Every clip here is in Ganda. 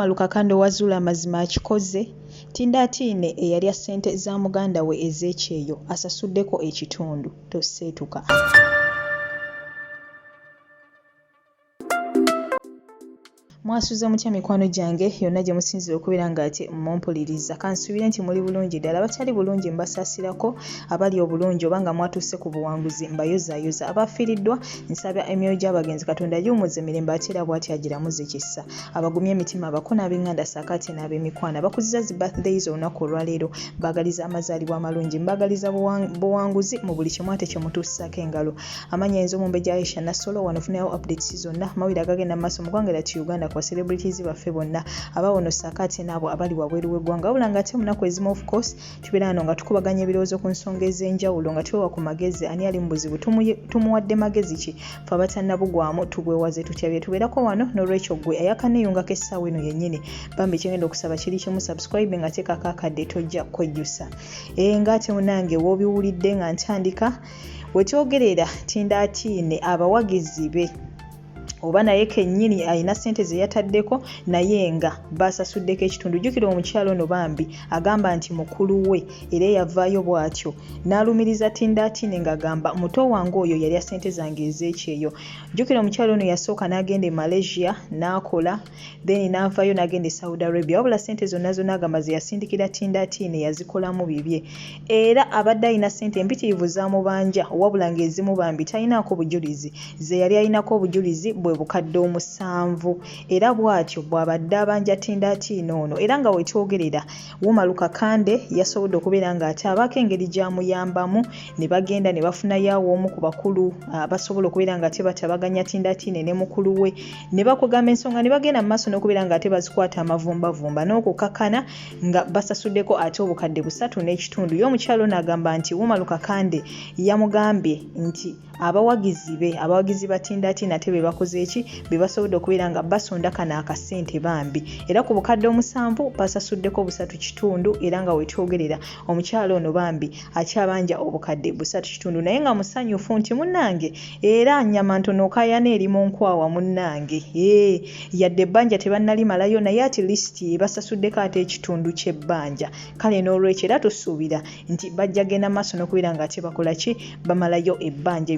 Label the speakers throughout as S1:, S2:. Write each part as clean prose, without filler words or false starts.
S1: Umar Kakande wazuula amazima akikoze. Tinda Tine eyalya ssente za mugandawe ez'ekyeyo asasuddeko ekitundu toseetuka. Mwasuze mutya mikwano gyange yonna gye musinzira okubeera nga ate mumpuliriza. Kansuubire nti muli bulungi ddala. Abatali bulungi mbasaasirako, abali obulungi oba nga mwatuuse ku buwanguzi mbayozaayoza. Abafiiriddwa nsaba emyoyo gy'abagenzi Katonda giwummuze emirembe ate era bw'ati agiramuze kisa. Abagumya emitima abako n'ab'enganda saakaate n'ab'emikwano abakuziza zi birthdays olunaku olwaleero mbagaliza amazaalibwa amalungi, mbagaliza buwanguzi mu buli kimu ate kye mutuusaako engalo. Amannya Omumbejja Aisha Nassolo wano funayo updates zonna mawulire agagenda mu maaso mu ggwanga lyattu Uganda kwa celebrities baffe bonna abawono saakaate n'abo abali wabweru w'eggwanga. Wabula ng'ate munaku ezimu of course tubeera wano nga tukubaganya ebirowoozo ku nsonga ez'enjawulo nga twewa ku magezi ani ali mu buzibu tumuwadde magezi ki fe abatannabugwamu tubwewaze tutya bye tubeerako wano n'olwekyo ggwe ayakanneeyungako essaawa eno yennyini bambi kyengenda okusaba kiri kimu subscribe nga teekako akadde tojja kwejjusa. Ng'ate munange w'obiwulidde nga ntandika wetwogerera Tinda Tine abawagizi be oba naye kennyini alina ssente ze yataddeko naye nga basasuddeko ekitundu. Jjukira omukyalo ono bambi agamba nti mukulu we era yavaayo bw'atyo n'alumiriza Tinda Tine ng'agamba muto wange oyo yalya ssente zange ez'ekyeyo. Jjukira omukyalo ono yasooka n'agenda e Malaysia n'akola then n'avaayo n'agenda e Saudi Arabia wabula ssente zonna agamba ze yasindikira Tinda Tine yazikolamu bibye era abadde alina ssente empitirivu zamubanja wabula ng'ezimu bambi talinaako bujulizi ze yali alinako obujulizi bukadde 7 era bw'atyo bw'abadde abanja Tinda Tine ono era nga wetwogerera Umar Kakande yasobodde okubeera ng'ate abaako engeri gy'amuyambamu ne bagenda ne bafunayo omu ku bakulu basobola okubeera ng'ate batabaganya Tinda Tine ne mukulu we ne bakugamba ensonga ne bagenda mu maaso n'okubeera ng'ate bazikwata amavumbavumba n'okukakana nga basasuddeko ate obukadde 3.5. Y'omukyalo n'agamba nti Umar Kakande yamugambye nti abawagizi ba Tinda Tine ate be bakoze eki be basobodde okubeera nga basonda kana akasente bambi era ku bukadde 7 basasuddeko 3.5 era nga wetwogerera omukyalo ono bambi akyabanja obukadde 3.5 naye nga musanyufu nti munnange era nnyama ntono okayana eri mu nkwawa munnange yadde ebbanja tebannalimalayo naye at least basasuddeko ate ekitundu ky'ebbanja. Kale n'olwekyo era tusuubira nti bajja genda maaso n'okubeera nga ate bakola ki bamalayo ebbanja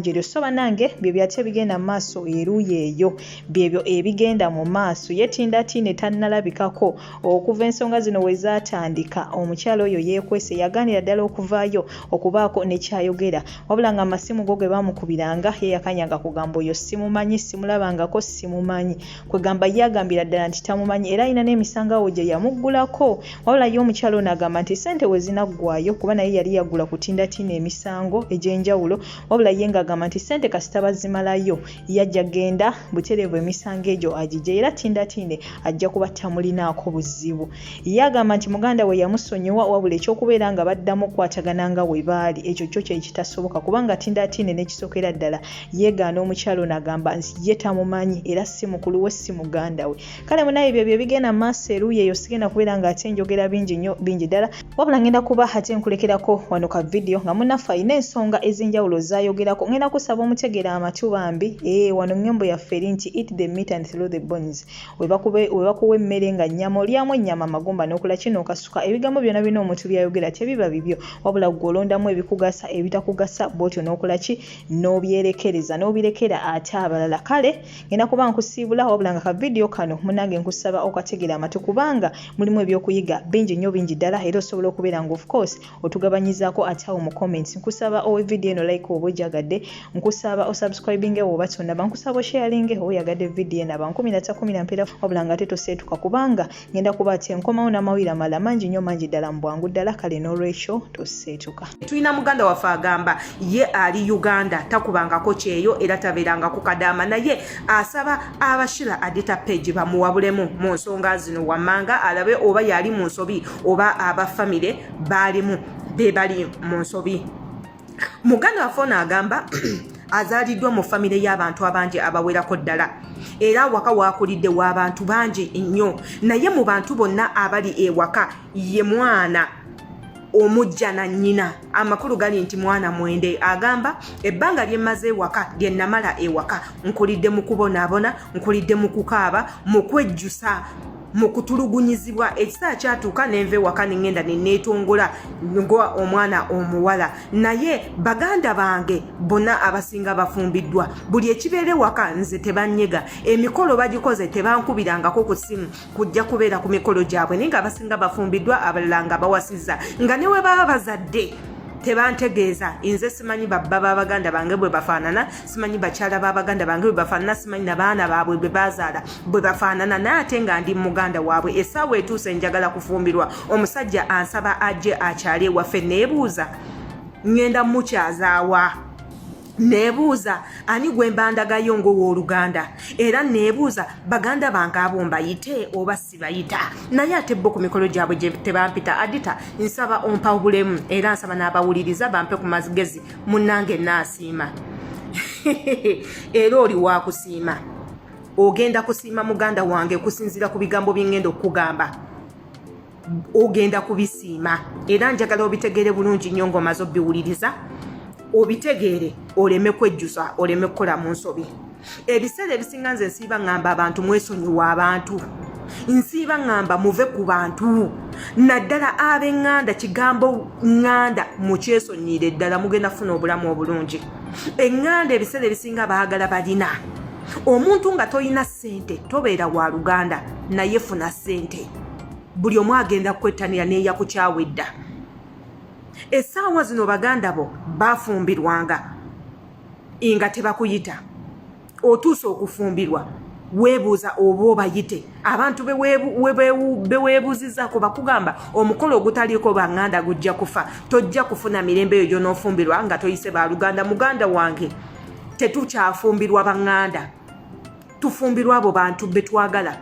S1: eryo. So bannange bye byate bigenda maaso eruuyi eyo byebyo ebigenda mu maaso. Ye Tinda Tine tannalabikako okuva ensonga zino we zaatandika. Omukyalo oyo yeekwese yagaanira ddala okuvaayo okubaako ne kyayogera wabula nga amasimu go ge baamukubiranga ye yakanyanga kugamba oyo simumanyi simulabangako simumanyi kwegamba ye agambira ddala nti tamumanyi era alina n'emisangawo gye yamuggulako wabula ye omukyalo ono agamba nti ssente we zinaggwayo kuba naye yali yagula ku Tinda Tine emisango egy'enjawulo wabula ye ng'agamba nti ssente kasita bazimalayo yajja genda butereevu emisango egyo agijje era Tinda Tine ajja kuba tamulinaako buzibu. Ye agamba nti muganda we yamusonyiwa wabula ekyokubeera nga baddamu okukwatagana nga we baali ekyo kyo kye kitasoboka kubanga Tinda Tine n'ekisookera ddala yeegaana omukyalo n'agamba nti ye tamumanyi era si mukulu we si muganda we. Kale munaye ebyo bye bigenda mu maaso eruuyi eyo sigenda kubeera nga ate njogera bingi ddala wabula ngenda kuba ate nkulekerako wano ka vidiyo nga munnaffe alina ensonga ez'enjawulo zaayogerako. Ngenda kusaba omutegeera amatu bambi wano ngembo yaffe eri nti eat the meat and throw the bones. Webakuwa emmere nga nnyama olyamu ennyama amagumba n'okola kino okasuka ebigambo byonna bino omuntu byayogera tebiba bibyo wabula gw'olondamu ebikugasa ebitakugasa bw'otyo n'okola ki n'obyerekereza n'obirekera ate abalala. Kale ngenda kuba nkusiibula wabula nga ka vidiyo kano munnange nkusaba okategeera amatu kubanga mulimu ebyokuyiga bingi nnyo bingi ddala era osobola okubeera nga of course otugabanyizaako ate awo mu comments. Nkusaba owe vidiyo eno like oba ojagadde, nkusaba osubscribinge oba tonnaba, nkusaba osharinge oyagadde vidiyo eno aba 10 wabula nga toseetuka kubanga ngenda kuba ate nkomawo n'amawulire amalala mangi nnyo mangi ddala mu bwangu ddala. Kale n'olwekyo toseetuka.
S2: Tulina muganda waffe agamba ye ali Uganda takubangako kyeyo era tabeeranga ku kadaama naye asaba abashira adita page bamuwabulemu mu nsonga zino wammanga alabe oba yali mu nsobi oba abafamile balimu bebali mu nsobi. Muganda waffe ono agamba azaaliddwa mu famire y'abantu abangi abawerako ddala era waka wakulidde w'abantu bangi nnyo naye mu bantu bonna abali ewaka ye mwana omujja na nnyina amakulu gali nti mwana mwende agamba ebbanga lyemmaze ewaka lye namala ewaka nkulidde mu kubonaabona nkulidde mu kukaaba mu kwejjusa mu kutulugunyizibwa ekisaa kyatuuka nenva ewaka nengenda neneetongola nga omwana omuwala naye baganda bange bonna abasinga bafumbiddwa buli ekibeera ewaka nze tebanyega emikolo bagikoze tebankubirangako ku ssimu kujja kubeera ku mikolo gyabwe naye nga abasinga bafumbiddwa abalala nga bawasizza nga ne we baba bazadde tebantegeeza nze simanyi babba b'abaganda bange bwe bafaanana simanyi bakyala b'abaganda bange bwe bafaanana simanyi nabaana baabwe bwe bazaala bwe bafaanana naye ate nga ndi muganda waabwe essaawa etuuse njagala kufumbirwa omusajja ansaba ajje akyali ewaffe neebuuza ngenda mukyazaawa neebuuza ani gwe mbandagayo ng'owooluganda era neebuuza baganda bange abo mbayite oba sibayita naye ate bo ku mikolo gyabwe gye tebampita adita nsaba ompa obulemu era nsaba n'abawuliriza bampe ku magezi munnange naasiima era oli waakusiima ogenda kusiima muganda wange kusinziira ku bigambo bye ngenda okugamba ogenda kubisiima era njagala obitegere bulungi nnyo ng'omaze obbiwuliriza obitegeere oleme kwejjusa oleme kukola mu nsobi ebiseera ebisinga nze nsiiba ngamba abantu mwesonyiwa abantu nsiiba ngamba muve ku bantu naddala ab'eŋŋanda kigambo ŋŋanda mukyesonyiire ddala mugenda funa obulamu obulungi eŋŋanda ebiseera ebisinga baagala balina omuntu nga toyina ssente tobeera wa luganda naye funa ssente buli omu agenda kwettanira neeyakukyawa edda essaawa zino baganda bo bafumbirwanga nga tebakuyita otuuse okufumbirwa weebuuza oba obayite abantu beweebuuzizzaako bakugamba omukolo ogutaliiko baŋŋanda gujja kufa tojja kufuna mirembe eyo gy'onoofumbirwa nga toyise baluganda muganda wange tetukyafumbirwa baŋŋanda tufumbirwa abo bantu betwagala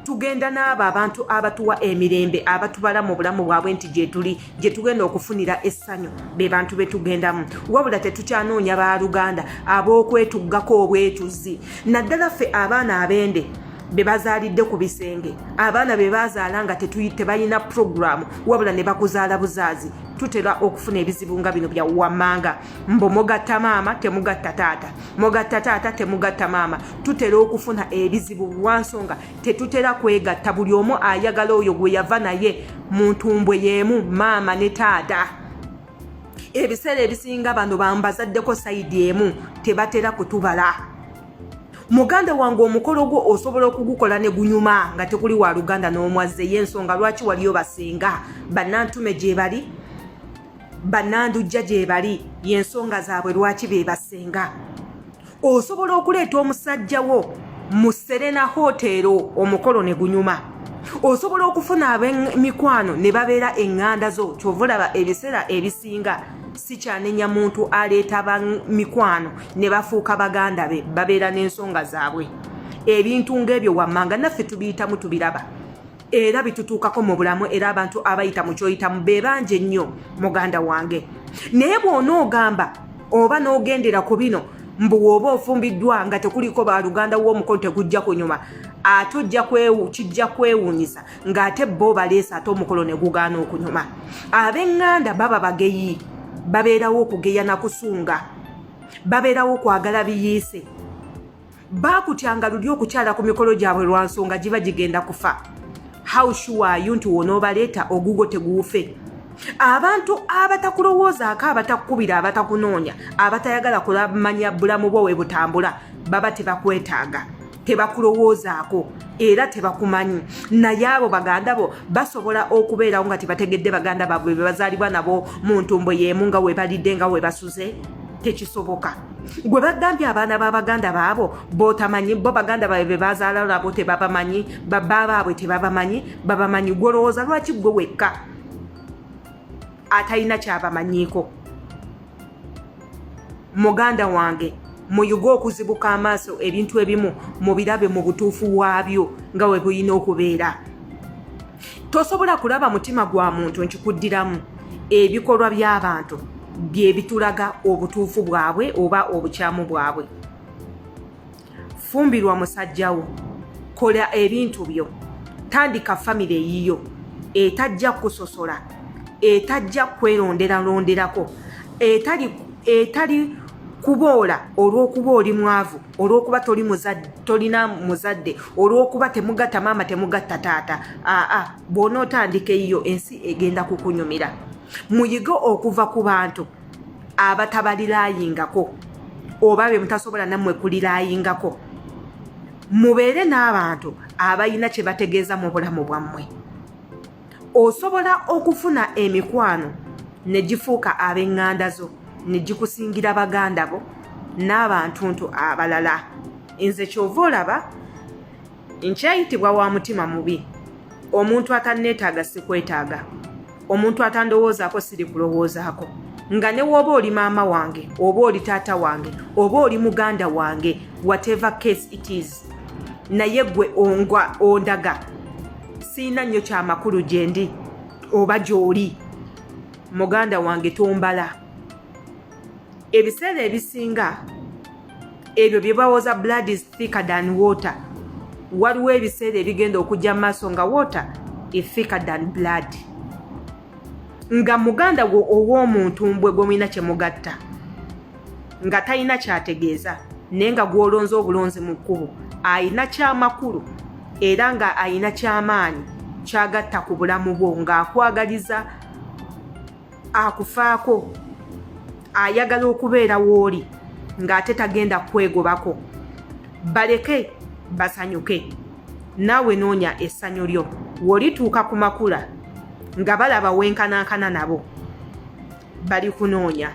S2: tugenda n'abo abantu abatuwa emirembe abatubala mu bulamu bwabwe nti gye tugenda okufunira essanyu be bantu betugendamu wabula tetukyanoonya baluganda ab'okwetuggako obwetuzi naddala ffe abaana abende be bazaalidde ku bisenge abaana be bazaala nga tebalina puroguramu wabula ne bakuzaala buzaazi tutera okufuna ebizibu nga bino bya wammanga mbo mugatta maama temugatta taata mugatta taata temugatta maama tutera okufuna ebizibu lwansonga tetutera kwegatta buli omu ayagala oyo gwe yava naye mu ntumbwe y'emu maama ne taata ebiseera ebisinga bano bambazaddeko sayidi emu tebatera kutubala muganda wange omukolo gwo osobola okugukola ne gunyuma nga tekuli wa luganda n'omwazze y'ensonga lwaki waliyo basinga bannantume gye bali bannandujja gye bali y'ensonga zaabwe lwaki be basenga osobola okuleeta omusajja wo mu Serena Hoteero omukolo ne gunyuma osobola okufuna ab'emikwano ne babeera eŋŋanda zo kyova olaba ebiseera ebisinga sikyanenya muntu aleeta bamikwano ne bafuuka baganda be babeera n'ensonga zaabwe ebintu ng'ebyo wammanga naffe tubiyitamu tubiraba era bitutuukako mu bulamu era abantu abayita mu kyoyitamu be bangi ennyo muganda wange naye bw'onoogamba oba n'ogendera ku bino mbu bw'oba ofumbiddwa nga tekuliko baluganda w'omukolo tegujja kunyuma ate kijja kwewuunyisa ng'ate bo baleese ate omukolo ne gugaana okunyuma ab'eŋŋanda baba bageyi babeerawo okugeya na kusunga babeerawo okwagala biyiise baakutyanga luli okukyala ku mikolo gyabwe lwansonga giba gigenda kufa how sure are you nti wonoobaleeta ogugo teguufe abantu abatakulowoozaako abatakukubira abatakunoonya abatayagala kulamanya bulamu bwo we butambula baba tebakwetaaga tebakulowoozaako era tebakumanyi naye abo baganda bo basobola okubeerawo nga tebategedde baganda baabwe be bazaalibwa nabo mu ntumbo y'emu nga we balidde nga we basuze tekisoboka gwe bagambye abaana b'abaganda baabo bootamanyi bo baganda baabwe be bazaala nabo tebabamanyi babba baabwe tebabamanyi babamanyi gwolowooza lwaki gwe wekka atalina kyabamanyiiko muganda wange muyuge okuzibuka amaaso ebintu ebimu mubirabe mu butuufu waabyo nga we bulina okubeera tosobola kulaba mutima gwa muntu nkikuddiramu ebikolwa by'abantu bye bitulaga obutuufu bwabwe oba obukyamu bwabwe fumbirwa musajjawo kola ebintu byo tandika famire yiyo etajja kusosola etajja kweronderako etali kuboola olw'okuba oli mwavu, olw'okuba tolina muzadde, olw'okuba temugatta maama temugatta taata. Bw'onootandika eyo ensi egenda kukunyumira. Muyige okuva ku bantu abatabaliraayingako oba be mutasobola nammwe kuliraayingako. Mubeere n'abantu abalina kye bategeeza mu bulamu bwammwe. Osobola okufuna emikwano ne gifuuka ab'eŋŋanda zo, ne gikusingira baganda bo n'abantuntu abalala. Nze kyova olaba nkyayitibwa wa mutima mubi. Omuntu atanneetaaga si kwetaaga, omuntu atandowoozaako siri kulowoozaako. Nga ne wooba oli maama wange oba oli taata wange oba oli muganda wange, whatever case it is, naye gwe ondaga siina nnyo kyamakulu gye ndi oba gy'oli. Muganda wange tombala. Ebiseera ebisinga ebyo bye bawoza blood is thicker than water. Waliwo ebiseera ebigenda okujja mu maaso nga water is thicker than blood. Nga muganda gwo ow'omuntu mbwe gwe mulina kye mugatta, nga talina kyategeeza naye nga gw'olonze obulonzi mu kkubo, ayina ky'amakulu era nga ayina ky'amaanyi ky'agatta ku bulamu bwo, ng'akwagaliza, akufaako, ayagala okubeera w'oli ng'ate tagenda kwegobako. Baleke basanyuke, naawe noonya essanyu lyo. W'olituuka ku makula nga balaba wenkanankana nabo, bali kunoonya.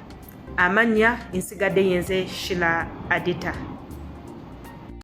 S2: Amannya nsigadde yenze Shila Adita.